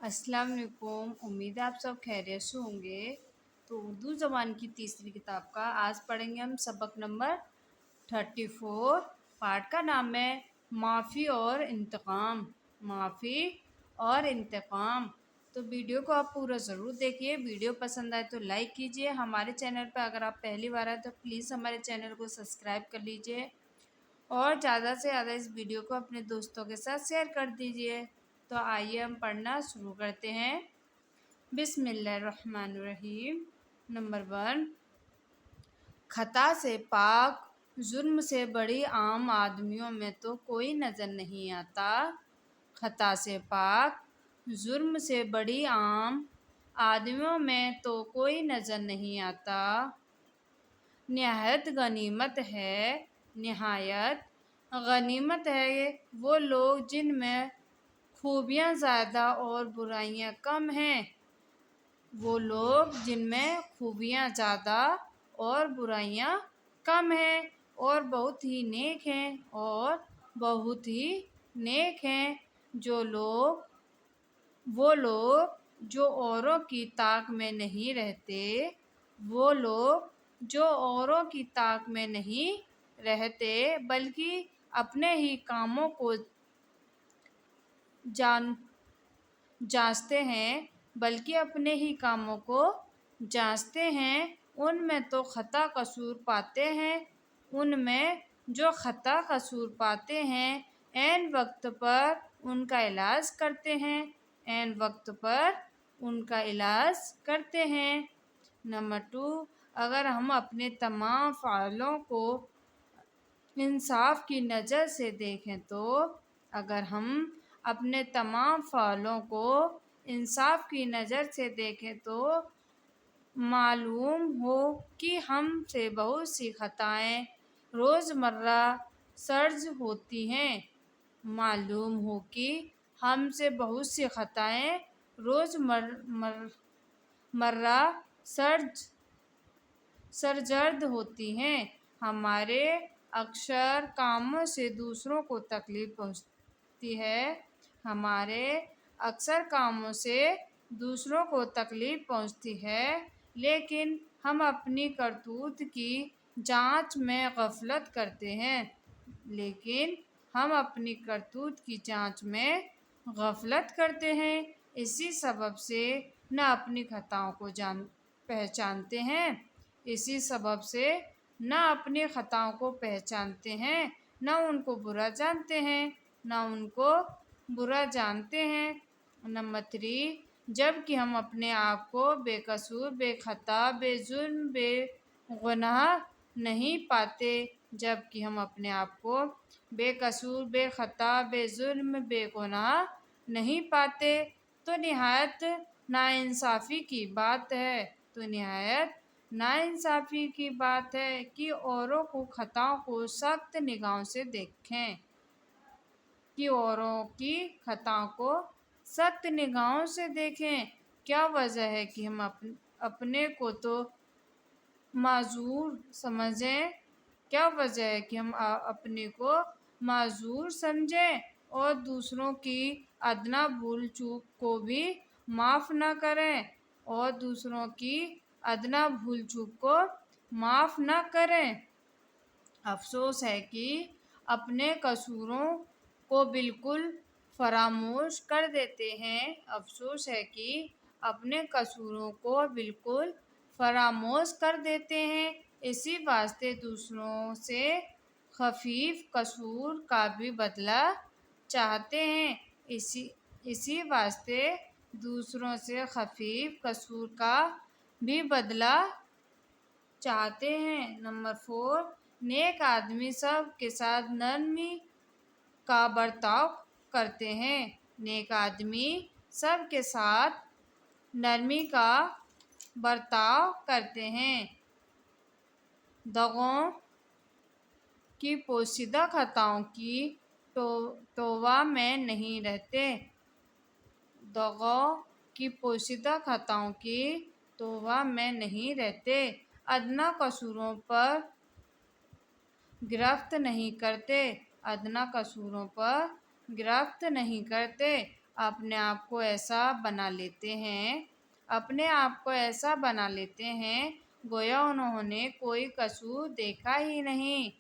अस्सलाम वालेकुम। उम्मीद है आप सब खैरियत से होंगे। तो उर्दू ज़बान की तीसरी किताब का आज पढ़ेंगे हम सबक नंबर 34। पाठ का नाम है माफ़ी और इंतकाम। माफ़ी और इंतकाम। तो वीडियो को आप पूरा ज़रूर देखिए। वीडियो पसंद आए तो लाइक कीजिए। हमारे चैनल पर अगर आप पहली बार आए तो प्लीज़ हमारे चैनल को सब्सक्राइब कर लीजिए और ज़्यादा से ज़्यादा इस वीडियो को अपने दोस्तों के साथ शेयर कर दीजिए। तो आइए हम पढ़ना शुरू करते हैं। बिस्मिल्लाहिर्रहमानिर्रहीम। नंबर 1, खता से पाक जुर्म से बड़ी आम आदमियों में तो कोई नज़र नहीं आता। खता से पाक जुर्म से बड़ी आम आदमियों में तो कोई नज़र नहीं आता। निहायत गनीमत है वो लोग जिनमें खूबियाँ ज़्यादा और बुराइयाँ कम हैं। वो लोग जिनमें खूबियाँ ज़्यादा और बुराइयाँ कम हैं और बहुत ही नेक हैं वो लोग जो औरों की ताक में नहीं रहते। वो लोग जो औरों की ताक में नहीं रहते बल्कि अपने ही कामों को जांचते हैं उनमें जो खता कसूर पाते हैं ऐन वक्त पर उनका इलाज करते हैं। नंबर 2, अगर हम अपने तमाम फ़ाइलों को इंसाफ की नज़र से देखें तो मालूम हो कि हमसे बहुत सी खताएं रोज़मर्रा सर्ज सरजर्द होती हैं। हमारे अक्सर कामों से दूसरों को तकलीफ़ पहुँचती है, लेकिन हम अपनी करतूत की जांच में गफलत करते हैं। इसी सबब से न अपनी खताओं को पहचानते हैं, न उनको बुरा जानते हैं। नंबर 3, जबकि हम अपने आप को बेकसूर, बेखता, बेजुर्म, बेगुनाह नहीं पाते तो निहायत नाइंसाफ़ी की बात है कि औरों की खताओं को सख्त निगाहों से देखें। क्या वजह है कि हम अपने को तो माजूर समझें और दूसरों की अदना भूल चूक को भी माफ़ न करें। अफसोस है कि अपने कसूरों को बिल्कुल फरामोश कर देते हैं। इसी वास्ते दूसरों से खफीफ कसूर का भी बदला चाहते हैं। नंबर 4, नेक आदमी सब के साथ नरमी का बर्ताव करते हैं। दगों की पोशीदा खताओं की तौबा में नहीं रहते। अदना कसूरों पर गिरफ्त नहीं करते अपने आप को ऐसा बना लेते हैं, अपने आप को ऐसा बना लेते हैं गोया उन्होंने कोई कसूर देखा ही नहीं,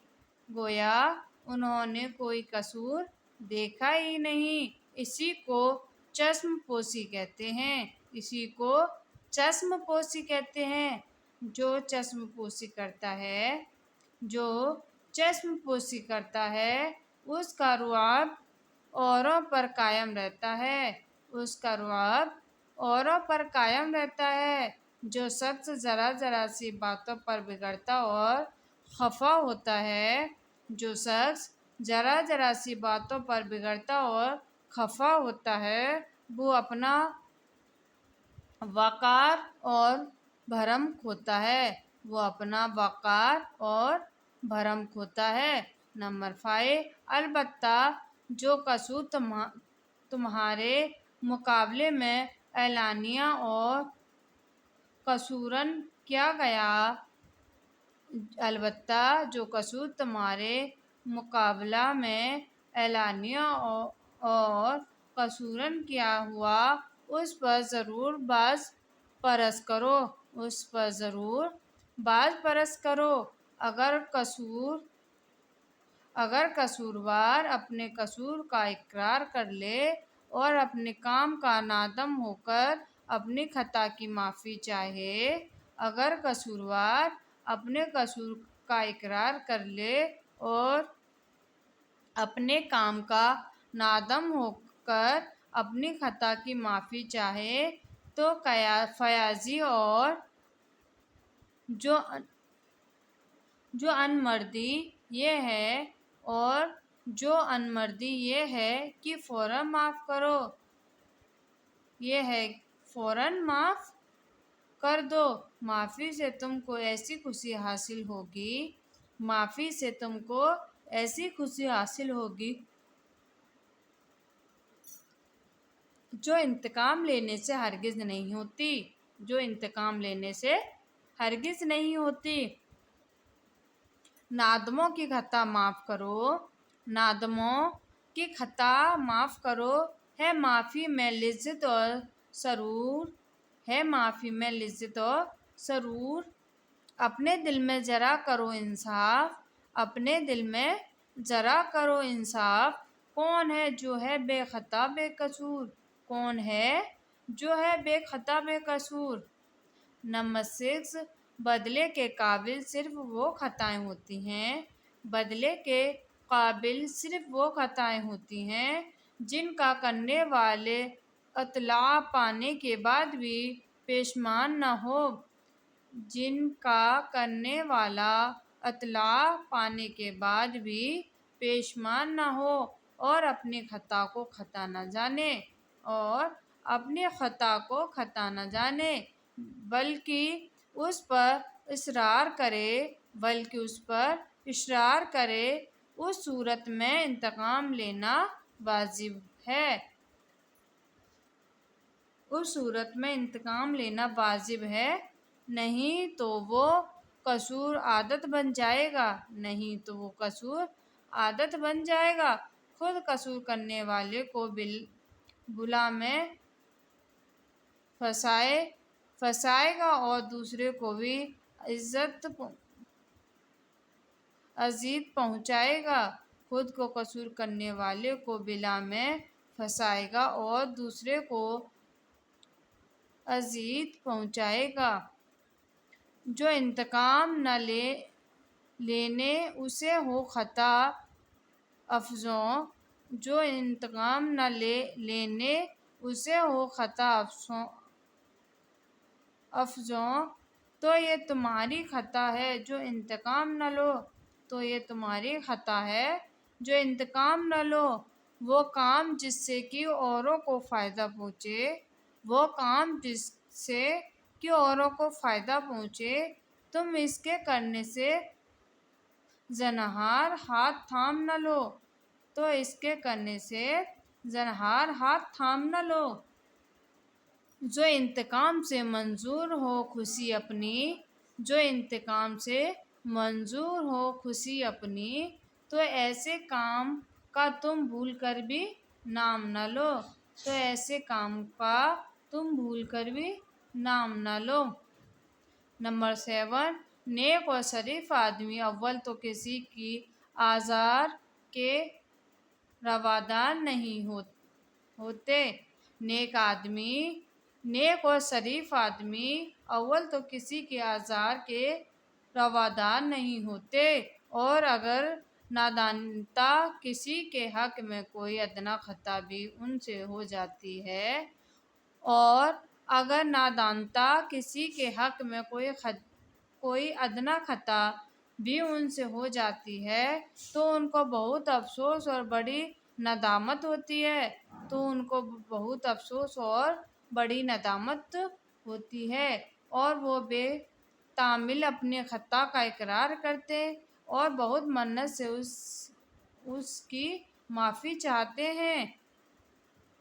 गोया उन्होंने कोई कसूर देखा ही नहीं। इसी को चश्मपोशी कहते हैं, इसी को चश्मपोशी कहते हैं। जो चश्मपोशी करता है, जो चश्मपोशी करता है उसका रुआब औरों पर कायम रहता है, उसका रुआब औरों पर कायम रहता है। जो शख्स ज़रा ज़रा सी बातों पर बिगड़ता और खफा होता है, जो शख्स ज़रा ज़रा सी बातों पर बिगड़ता और खफा होता है, वो अपना वक़ार और भरम खोता है, वो अपना वक़ार और भरम खोता है। नंबर 5, अलबत्ता जो कसूर तुम्हारे मुकाबले में एलानिया और कसूरन किया गया, अलबत्ता जो कसूर तुम्हारे मुकाबला में एलानिया और कसूरन किया हुआ, उस पर ज़रूर बाज़ परस करो, उस पर ज़रूर बाज़ परस करो। अगर कसूरवार अपने कसूर का इकरार कर ले और अपने काम का नादम होकर अपनी खता की माफ़ी चाहे, अगर कसूरवार अपने कसूर का इकरार कर ले और अपने काम का नादम होकर अपनी खता की माफ़ी चाहे, तो फयाजी और जो अनमर्दी ये है कि फ़ौरन माफ़ करो, ये है फ़ौरन माफ़ कर दो। माफ़ी से तुमको ऐसी खुशी हासिल होगी, माफ़ी से तुमको ऐसी खुशी हासिल होगी जो इंतकाम लेने से हरगिज़ नहीं होती, जो इंतकाम लेने से हरगिज़ नहीं होती। नादमों की खता माफ़ करो, नादमों की खता माफ़ करो, है माफ़ी में लिज़्ज़त और सरूर, है माफ़ी में लिज़्ज़त और सरूर। अपने दिल में ज़रा करो इंसाफ, अपने दिल में ज़रा करो इंसाफ। कौन है जो है बेखता बेकसूर, कौन है जो है बेखता बेकसूर। नंबर 6, बदले के काबिल सिर्फ वो खताएं होती हैं, बदले के काबिल सिर्फ वो खताएं होती हैं जिनका करने वाले अतला पाने के बाद भी पेशमान न हो, जिनका करने वाला अतला पाने के बाद भी पेशमान न हो और अपनी खता को खता न जाने, और अपनी खता को खता न जाने, बल्कि उस पर इसरार करे, बल्कि उस पर इसरार करे, उस सूरत में इंतकाम लेना वाजिब है, उस सूरत में इंतकाम लेना वाजिब है। नहीं तो वो कसूर आदत बन जाएगा, नहीं तो वो कसूर आदत बन जाएगा। खुद कसूर करने वाले को बुला में फंसाएगा और दूसरे को भी अजीब पहुंचाएगा। खुद को कसूर करने वाले को बिला में फंसाएगा और दूसरे को अजीब पहुंचाएगा। जो इंतकाम न लेने उसे हो खता अफजों, जो इंतकाम न लेने उसे हो खता अफजों। तो ये तुम्हारी खता है जो इंतकाम न लो, तो ये तुम्हारी खता है जो इंतकाम न लो। वो काम जिससे कि औरों को फ़ायदा पहुँचे, वो काम जिससे कि औरों को फ़ायदा पहुँचे, तुम इसके करने से ज़नहार हाथ थाम न लो, तो इसके करने से ज़नहार हाथ थाम न लो। जो इंतकाम से मंजूर हो खुशी अपनी, जो इंतकाम से मंजूर हो खुशी अपनी, तो ऐसे काम का तुम भूल कर भी नाम न लो, तो ऐसे काम का तुम भूल कर भी नाम ना लो। नंबर 7, नेक और शरीफ आदमी अव्वल तो किसी की आज़ार के रवादार नहीं होते। नेक और शरीफ आदमी अव्वल तो किसी के आज़ार के रवादार नहीं होते, और अगर नादानता किसी के हक में कोई अदना खता भी उनसे हो जाती है, और अगर नादानता किसी के हक में कोई अदना खता भी उनसे हो जाती है, तो उनको बहुत अफसोस और बड़ी नदामत होती है। और वो बेतामिल अपने खता का इकरार करते और बहुत मन्नत से उसकी माफ़ी चाहते हैं।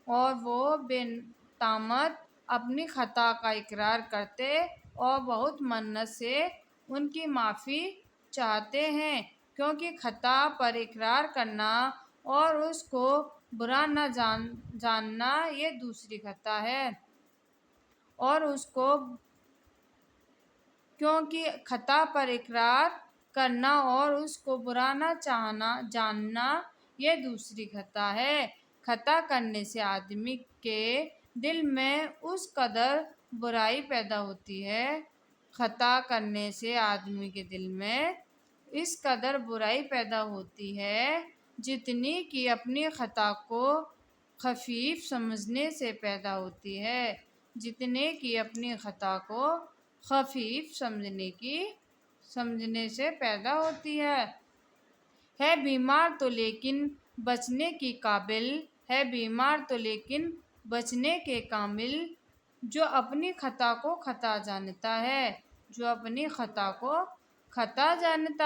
और वो बेतामत अपनी खता का इकरार करते और बहुत मन्नत से उनकी माफ़ी चाहते हैं, क्योंकि खता पर इकरार करना और उसको बुरा न जानना ये दूसरी खता है। क्योंकि खता पर इकरार करना और उसको बुरा न जानना ये दूसरी खता है। खता करने से आदमी के दिल में उस कदर बुराई पैदा होती है खता करने से आदमी के दिल में इस कदर बुराई पैदा होती है जितनी कि अपनी खता को खफीफ समझने से पैदा होती है। जितने की अपनी खता को खफीफ समझने से पैदा होती है बीमार तो लेकिन बचने की काबिल, है बीमार तो लेकिन बचने के कामिल, जो अपनी खता को खता जानता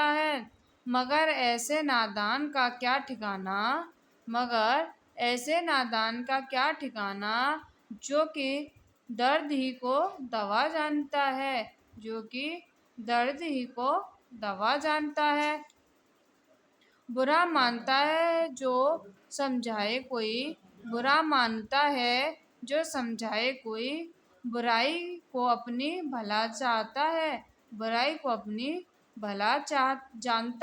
है। मगर ऐसे नादान का क्या ठिकाना जो कि दर्द ही को दवा जानता है। बुरा मानता है जो समझाए कोई, बुराई को अपनी भला जानता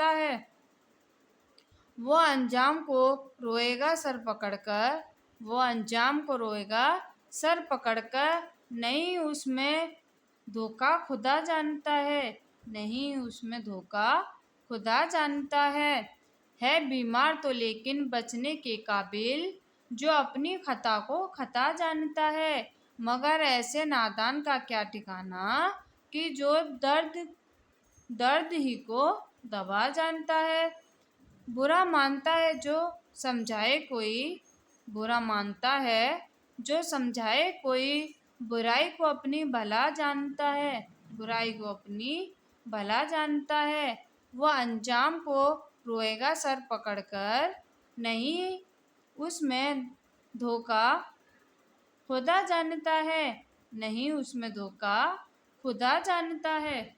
है। वो अंजाम को रोएगा सर पकड़कर, नहीं उसमें धोखा खुदा जानता है बीमार तो लेकिन बचने के काबिल, जो अपनी खता को खता जानता है। मगर ऐसे नादान का क्या ठिकाना कि जो दर्द ही को दवा जानता है। बुरा मानता है जो समझाए कोई, बुराई को अपनी भला जानता है। वह अंजाम को रोएगा सर पकड़कर, नहीं उसमें धोखा खुदा जानता है।